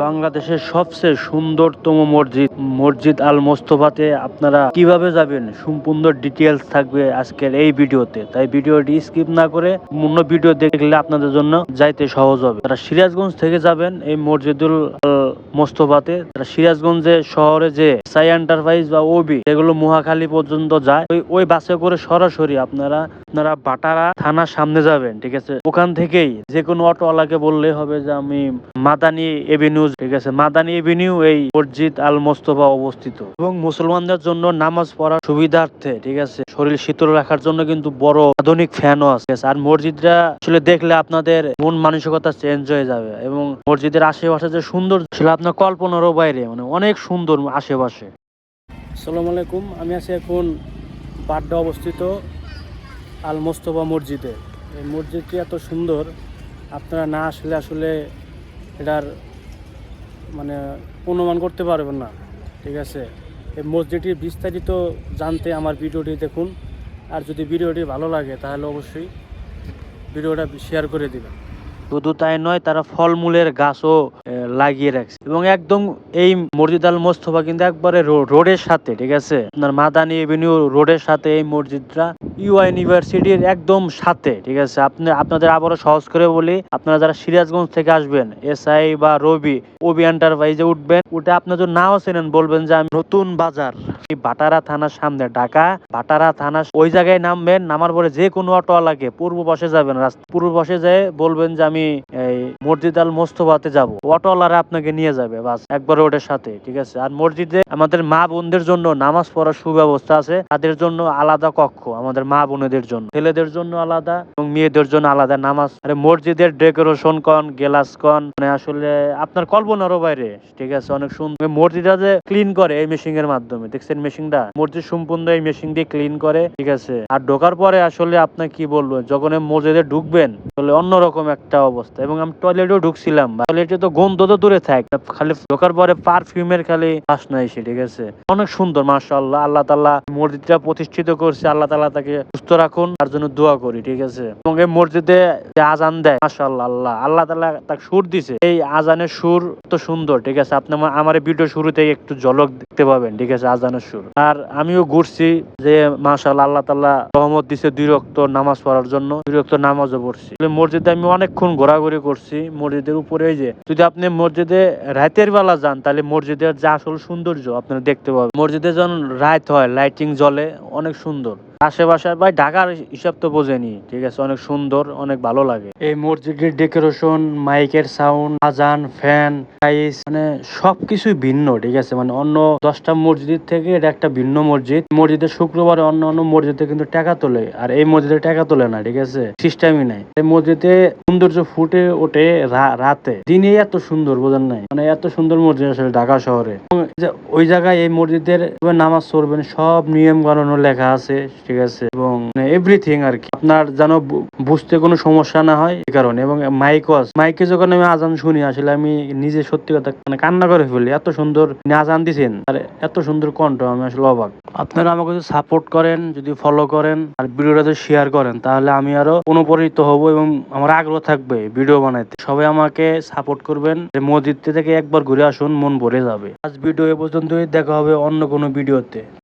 বাংলাদেশের সবচেয়ে সুন্দরতম মসজিদ মসজিদ আল মোস্তফাতে আপনারা কিভাবে যাবেন সম্পূর্ণ ডিটেলস থাকবে আজকের এই ভিডিওতে। তাই ভিডিওটি স্কিপ না করে অন্য ভিডিও দেখলে আপনাদের জন্য যাইতে সহজ হবে। তারা সিরাজগঞ্জ থেকে যাবেন এই মসজিদুল আল মোস্তফাতে, তারা সিরাজগঞ্জে শহরে যে সাই এন্টারপ্রাইজ বা ওবি যেগুলো মহাখালী পর্যন্ত যায় ওই বাসে করে সরাসরি আপনারা বাটারা থানার সামনে যাবেন। ঠিক আছে, ওখান থেকেই যে কোনো অটোওয়ালাকে বললেই হবে যে আমি মাদানী এভিনিউ, ঠিক আছে, মাদানী এভিনিউ এই মসজিদ আল মোস্তফা অবস্থিত। এবং মুসলমানদের জন্য নামাজ পড়ার সুবিধার্থে, ঠিক আছে, শরীর শীতল রাখার জন্য কিন্তু বড় আধুনিক ফ্যানও আছে। আর মসজিদটা আসলে দেখলে আপনাদের মন মানসিকতা চেঞ্জ হয়ে যাবে। এবং মসজিদের আশেপাশে যে সুন্দর ছিল আপনার কল্পনারও বাইরে, মানে অনেক সুন্দর আশেপাশে। আসসালামু আলাইকুম, আমি আছি এখন বাড্ডা অবস্থিত আল মোস্তফা মসজিদে। এই মসজিদটি এত সুন্দর, আপনারা না আসলে আসলে এটার মানে অনুমান করতে পারবেন না। ঠিক আছে, এই মসজিদটির বিস্তারিত জানতে আমার ভিডিওটি দেখুন। আর যদি ভিডিওটি ভালো লাগে তাহলে অবশ্যই ভিডিওটা শেয়ার করে দিবেন। শুধু তাই নয়, তারা ফলমূলের গাছও লাগিয়ে রাখছে। এবং একদম এই মসজিদ আল মোস্তফা কিন্তু একবারে রোডের সাথে, ঠিক আছে, আপনার মাদানী এভিনিউ রোডের সাথে এই মসজিদটা ইউনিভার্সিটির একদম সাথে। ঠিক আছে, আপনাদের আবারও সহজ করে বলি, আপনারা যারা সিরাজগঞ্জ থেকে আসবেন এসআই বা ওবি এন্টারপ্রাইজে উঠবেন, উঠে আপনার যদি নাও চেনেন বলবেন যে আমি নতুন বাজার ভাটারা থানার সামনে, ঢাকা ভাটারা থানা, ওই জায়গায় নামবেন। নামার পরে যে কোনো অটোওয়ালাকে পূর্ব পাশে যাবেন, পূর্ব পাশে যেয়ে বলবেন যে আমি এই মসজিদ আল মোস্তফাতে যাব, অটোওয়ালারা আপনাকে নিয়ে যাবে বাস একবার রোডের সাথে। ঠিক আছে, আর মসজিদে আমাদের মা বোনদের জন্য নামাজ পড়ার সুব্যবস্থা আছে। তাদের জন্য আলাদা কক্ষ, আমাদের মা বোনেদের জন্য, ছেলেদের জন্য আলাদা এবং মেয়েদের জন্য আলাদা নামাজ। আরে মসজিদের ডেকোরেশন কন, গ্লাস কন, মানে আসলে আপনার কল্পনারও বাইরে। ঠিক আছে, অনেক সুন্দর। মসজিদটা যে ক্লিন করে এই মেশিন এর মাধ্যমে, দেখছেন মেশিনটা, মসজিদ সম্পূর্ণ এই মেশিন দিয়ে ক্লিন করে। ঠিক আছে, আর ঢোকার পরে আসলে আপনার কি বলবো, যখন মসজিদে ঢুকবেন আসলে অন্যরকম একটা অবস্থা। এবং আমি টয়লেটেও ঢুকছিলাম, টয়লেটে তো গন্ধ তো দূরে থাক, খালি ঢোকার পরে পারফিউমের খালি বাসনা এসে। ঠিক আছে, অনেক সুন্দর মাশাআল্লাহ। আল্লাহ তাআলা মসজিদটা প্রতিষ্ঠিত করছে, আল্লাহ তাআলা তাকে সুস্থ রাখুন, তার জন্য দোয়া করি। ঠিক আছে, এবং এই মসজিদে যে আজান দেয় মাশাআল্লাহ, আল্লাহ তাআলা তাকে সুর দিছে, এই আজানের সুর তো সুন্দর। ঠিক আছে, আপনি আমার ভিডিও শুরুতেই একটু ঝলক দেখতে পাবেন। ঠিক আছে, আজানের সুর। আর আমিও ঘুরছি যে মাশাআল্লাহ, আল্লাহ তাআলা রহমত দিছে 2 ওয়াক্ত নামাজ পড়ার জন্য, 2 ওয়াক্ত নামাজও পড়ছি। মসজিদে আমি অনেকক্ষণ ঘোরাঘুরি করছি। মসজিদের উপরে যে যদি আপনি মসজিদে রাতের বেলা যান তাহলে মসজিদের যে আসল সৌন্দর্য আপনারা দেখতে পাবেন। মসজিদে যখন রাত হয় লাইটিং জ্বলে, অনেক সুন্দর। আশেপাশে ভাই ঢাকার হিসাব তো বোঝেনি। ঠিক আছে, অনেক সুন্দর, অনেক ভালো লাগে। এই মসজিদের ডেকোরেশন, মাইকের সাউন্ড, আজান, ফ্যান, টাইলস, মানে সবকিছুই ভিন্ন। ঠিক আছে, মানে অন্য 10টা মসজিদ থেকে এটা একটা ভিন্ন মসজিদ। মসজিদে শুক্রবারে অন্য মসজিদে কিন্তু টাকা তোলে, আর এই মসজিদে টাকা তোলে না। ঠিক আছে, সিস্টেমই নাই। এই মসজিদে সৌন্দর্য ফুটে ওঠে রাতে, দিনে এত সুন্দর বোঝেন নাই, মানে এত সুন্দর মসজিদ আসলে ঢাকা শহরে। ওই জায়গায় এই মসজিদের নামাজ পড়বেন সব নিয়ম কানুন লেখা আছে। ঠিক আছে, এবং এভরিথিং আর কি, আপনার যেন বুঝতে কোনো সমস্যা না হয় এই কারণে। এবং মাইকে যখন আমি আজান শুনি আসলে আমি নিজে সত্যি কথা মানে কান্না করে ফেলি, এত সুন্দর আজান দিছেন, আর এত সুন্দর কণ্ঠ, আমি আসলে অবাক। আপনারা আমাকে যদি সাপোর্ট করেন, যদি ফলো করেন আর ভিডিওটা যদি শেয়ার করেন তাহলে আমি আরো অনুপ্রাণিত হব এবং আমার আগ্রহ থাকবে ভিডিও বানাইতে। সবাই আমাকে সাপোর্ট করবেন। মসজিদ থেকে একবার ঘুরে আসুন, মন ভরে যাবে। আজ ভিডিও এ পর্যন্তই, দেখা হবে অন্য কোনো ভিডিওতে।